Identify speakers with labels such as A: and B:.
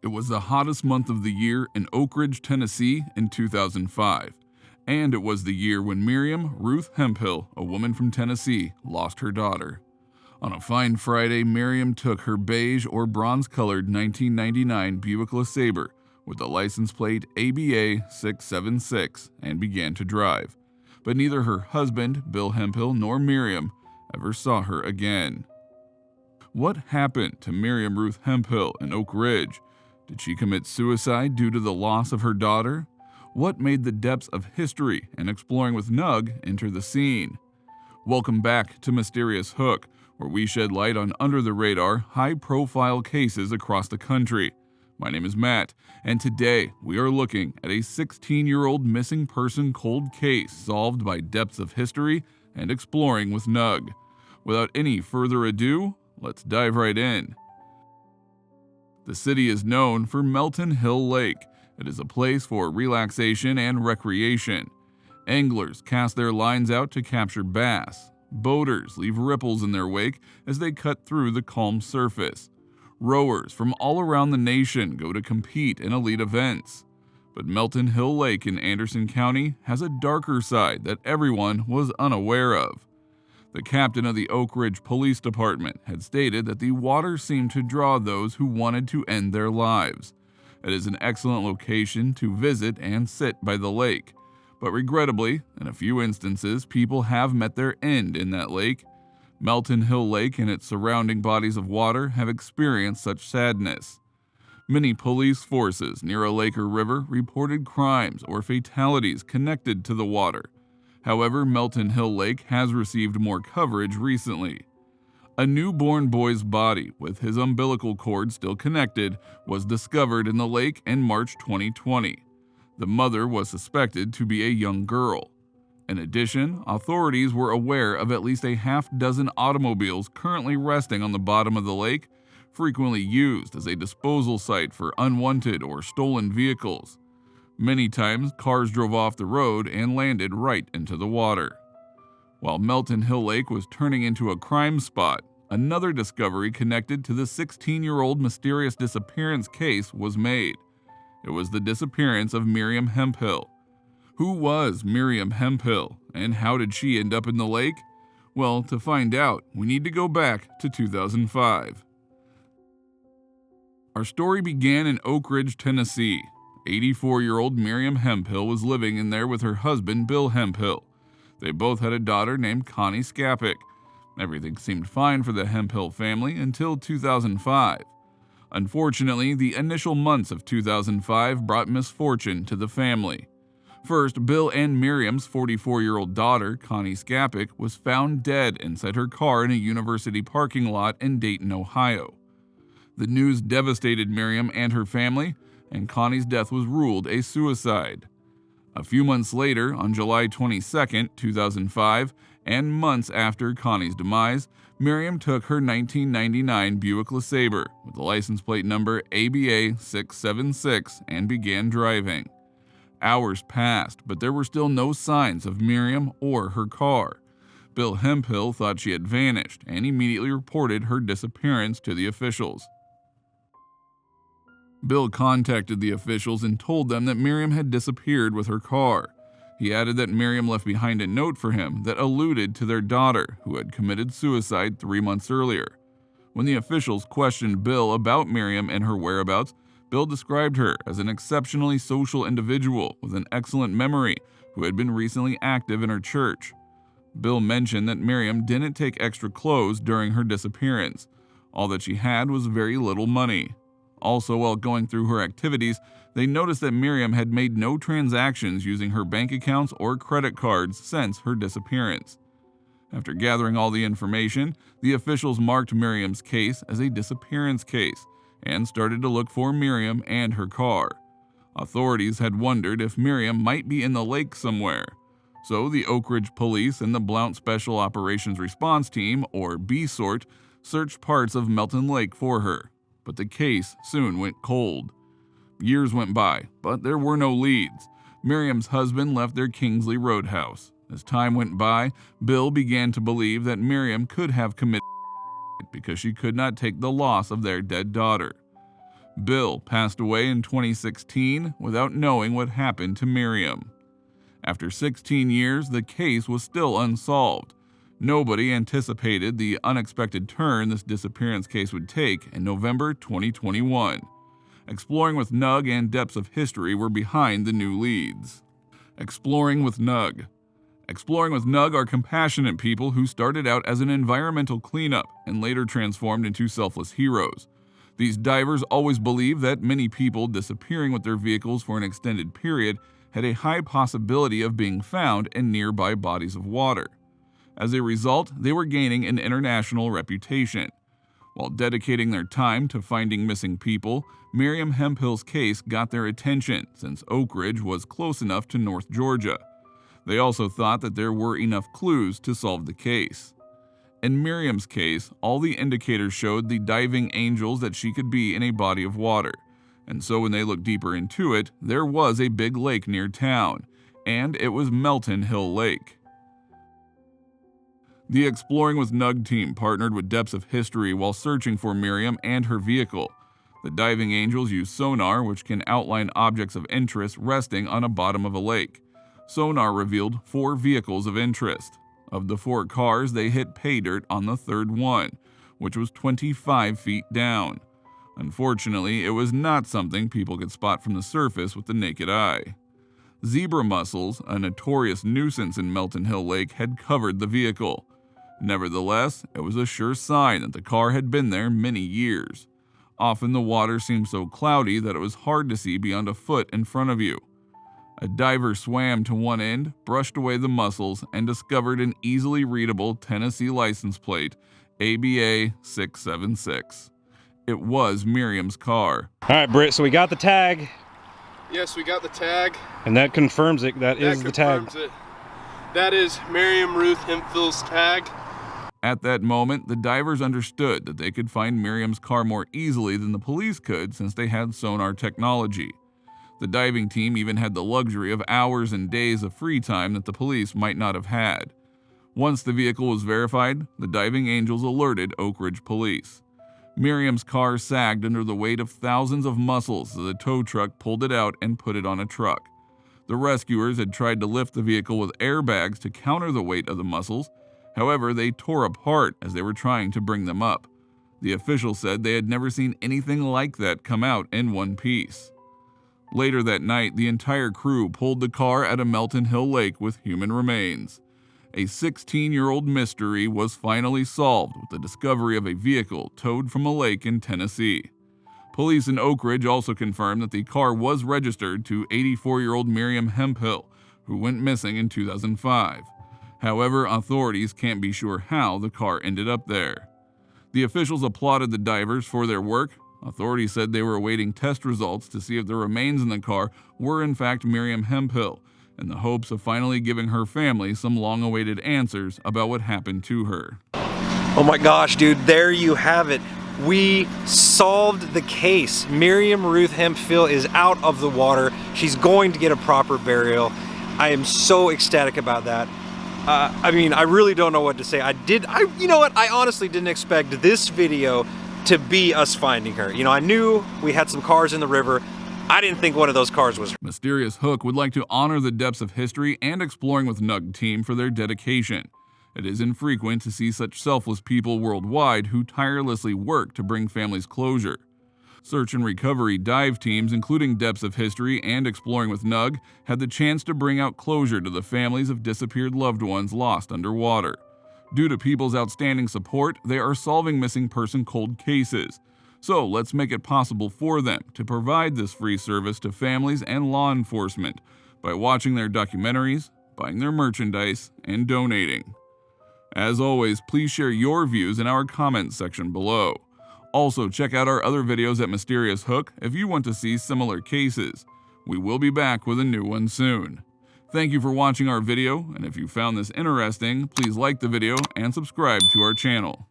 A: It was the hottest month of the year in Oak Ridge, Tennessee in 2005, and it was the year when Miriam Ruth Hemphill, a woman from Tennessee, lost her daughter. On a fine Friday, Miriam took her beige or bronze-colored 1999 Buick LeSabre with the license plate ABA 676 and began to drive. But neither her husband, Bill Hemphill, nor Miriam ever saw her again. What happened to Miriam Ruth Hemphill in Oak Ridge? Did she commit suicide due to the loss of her daughter? What made the depths of history and Exploring with Nug enter the scene? Welcome back to Mysterious Hook, where we shed light on under-the-radar, high-profile cases across the country. My name is Matt, and today we are looking at a 16-year-old missing person cold case solved by depths of history and Exploring with Nug. Without any further ado, let's dive right in. The city is known for Melton Hill Lake. It is a place for relaxation and recreation. Anglers cast their lines out to capture bass. Boaters leave ripples in their wake as they cut through the calm surface. Rowers from all around the nation go to compete in elite events. But Melton Hill Lake in Anderson County has a darker side that everyone was unaware of. The captain of the Oak Ridge Police Department had stated that the water seemed to draw those who wanted to end their lives. It is an excellent location to visit and sit by the lake, but regrettably, in a few instances, people have met their end in that lake. Melton Hill Lake and its surrounding bodies of water have experienced such sadness. Many police forces near a lake or river reported crimes or fatalities connected to the water. However, Melton Hill Lake has received more coverage recently. A newborn boy's body, with his umbilical cord still connected, was discovered in the lake in March 2020. The mother was suspected to be a young girl. In addition, authorities were aware of at least a half-dozen automobiles currently resting on the bottom of the lake, frequently used as a disposal site for unwanted or stolen vehicles. Many times, cars drove off the road and landed right into the water. While Melton Hill Lake was turning into a crime spot, another discovery connected to the 16-year-old Mysterious Disappearance case was made. It was the disappearance of Miriam Hemphill. Who was Miriam Hemphill, and how did she end up in the lake? Well, to find out, we need to go back to 2005. Our story began in Oak Ridge, Tennessee. 84-year-old Miriam Hemphill was living in there with her husband, Bill Hemphill. They both had a daughter named Connie Skapik. Everything seemed fine for the Hemphill family until 2005. Unfortunately, the initial months of 2005 brought misfortune to the family. First, Bill and Miriam's 44-year-old daughter, Connie Skapik, was found dead inside her car in a university parking lot in Dayton, Ohio. The news devastated Miriam and her family, and Connie's death was ruled a suicide. A few months later, on July 22, 2005, and months after Connie's demise, Miriam took her 1999 Buick LeSabre with the license plate number ABA 676 and began driving. Hours passed, but there were still no signs of Miriam or her car. Bill Hemphill thought she had vanished and immediately reported her disappearance to the officials. Bill contacted the officials and told them that Miriam had disappeared with her car. He added that Miriam left behind a note for him that alluded to their daughter, who had committed suicide 3 months earlier. When the officials questioned Bill about Miriam and her whereabouts, Bill described her as an exceptionally social individual with an excellent memory who had been recently active in her church. Bill mentioned that Miriam didn't take extra clothes during her disappearance. All that she had was very little money. Also, while going through her activities, they noticed that Miriam had made no transactions using her bank accounts or credit cards since her disappearance. After gathering all the information, the officials marked Miriam's case as a disappearance case and started to look for Miriam and her car. Authorities had wondered if Miriam might be in the lake somewhere. So the Oak Ridge Police and the Blount Special Operations Response Team, or BSORT, searched parts of Melton Lake for her. But the case soon went cold. Years went by, but there were no leads. Miriam's husband left their Kingsley Roadhouse. As time went by, Bill began to believe that Miriam could have committed because she could not take the loss of their dead daughter. Bill passed away in 2016 without knowing what happened to Miriam. After 16 years, the case was still unsolved. Nobody anticipated the unexpected turn this disappearance case would take in November 2021. Exploring with Nug and Depths of History were behind the new leads. Exploring with Nug. Exploring with Nug are compassionate people who started out as an environmental cleanup and later transformed into selfless heroes. These divers always believed that many people disappearing with their vehicles for an extended period had a high possibility of being found in nearby bodies of water. As a result, they were gaining an international reputation. While dedicating their time to finding missing people, Miriam Hemphill's case got their attention since Oak Ridge was close enough to North Georgia. They also thought that there were enough clues to solve the case. In Miriam's case, all the indicators showed the diving angels that she could be in a body of water, and so when they looked deeper into it, there was a big lake near town, and it was Melton Hill Lake. The Exploring with Nug team partnered with Depths of History while searching for Miriam and her vehicle. The diving angels use sonar, which can outline objects of interest resting on a bottom of a lake. Sonar revealed 4 vehicles of interest. Of the 4 cars, they hit pay dirt on the third one, which was 25 feet down. Unfortunately, it was not something people could spot from the surface with the naked eye. Zebra mussels, a notorious nuisance in Melton Hill Lake, had covered the vehicle. Nevertheless, it was a sure sign that the car had been there many years. Often the water seemed so cloudy that it was hard to see beyond a foot in front of you. A diver swam to one end, brushed away the mussels, and discovered an easily readable Tennessee license plate, ABA 676. It was Miriam's car.
B: All right, Britt, so we got the tag.
C: Yes, we got the tag.
B: And that confirms it. That is the tag.
C: That is Miriam Ruth Hemphill's tag.
A: At that moment, the divers understood that they could find Miriam's car more easily than the police could since they had sonar technology. The diving team even had the luxury of hours and days of free time that the police might not have had. Once the vehicle was verified, the diving angels alerted Oak Ridge police. Miriam's car sagged under the weight of thousands of mussels as a tow truck pulled it out and put it on a truck. The rescuers had tried to lift the vehicle with airbags to counter the weight of the mussels. However, they tore apart as they were trying to bring them up. The official said they had never seen anything like that come out in one piece. Later that night, the entire crew pulled the car at a Melton Hill Lake with human remains. A 16-year-old mystery was finally solved with the discovery of a vehicle towed from a lake in Tennessee. Police in Oak Ridge also confirmed that the car was registered to 84-year-old Miriam Hemphill, who went missing in 2005. However, authorities can't be sure how the car ended up there. The officials applauded the divers for their work. Authorities said they were awaiting test results to see if the remains in the car were in fact Miriam Hemphill, in the hopes of finally giving her family some long-awaited answers about what happened to her.
B: Oh my gosh, dude, there you have it. We solved the case. Miriam Ruth Hemphill is out of the water. She's going to get a proper burial. I am so ecstatic about that. I mean, I really don't know what to say. You know what? I honestly didn't expect this video to be us finding her. You know, I knew we had some cars in the river. I didn't think one of those cars was her.
A: Mysterious Hook would like to honor the Depths of History and Exploring with Nug team for their dedication. It is infrequent to see such selfless people worldwide who tirelessly work to bring families closure. Search and recovery dive teams, including Depths of History and Exploring with Nug, had the chance to bring out closure to the families of disappeared loved ones lost underwater. Due to people's outstanding support, they are solving missing person cold cases. So let's make it possible for them to provide this free service to families and law enforcement by watching their documentaries, buying their merchandise, and donating. As always, please share your views in our comments section below. Also, check out our other videos at Mysterious Hook if you want to see similar cases. We will be back with a new one soon. Thank you for watching our video, and if you found this interesting, please like the video and subscribe to our channel.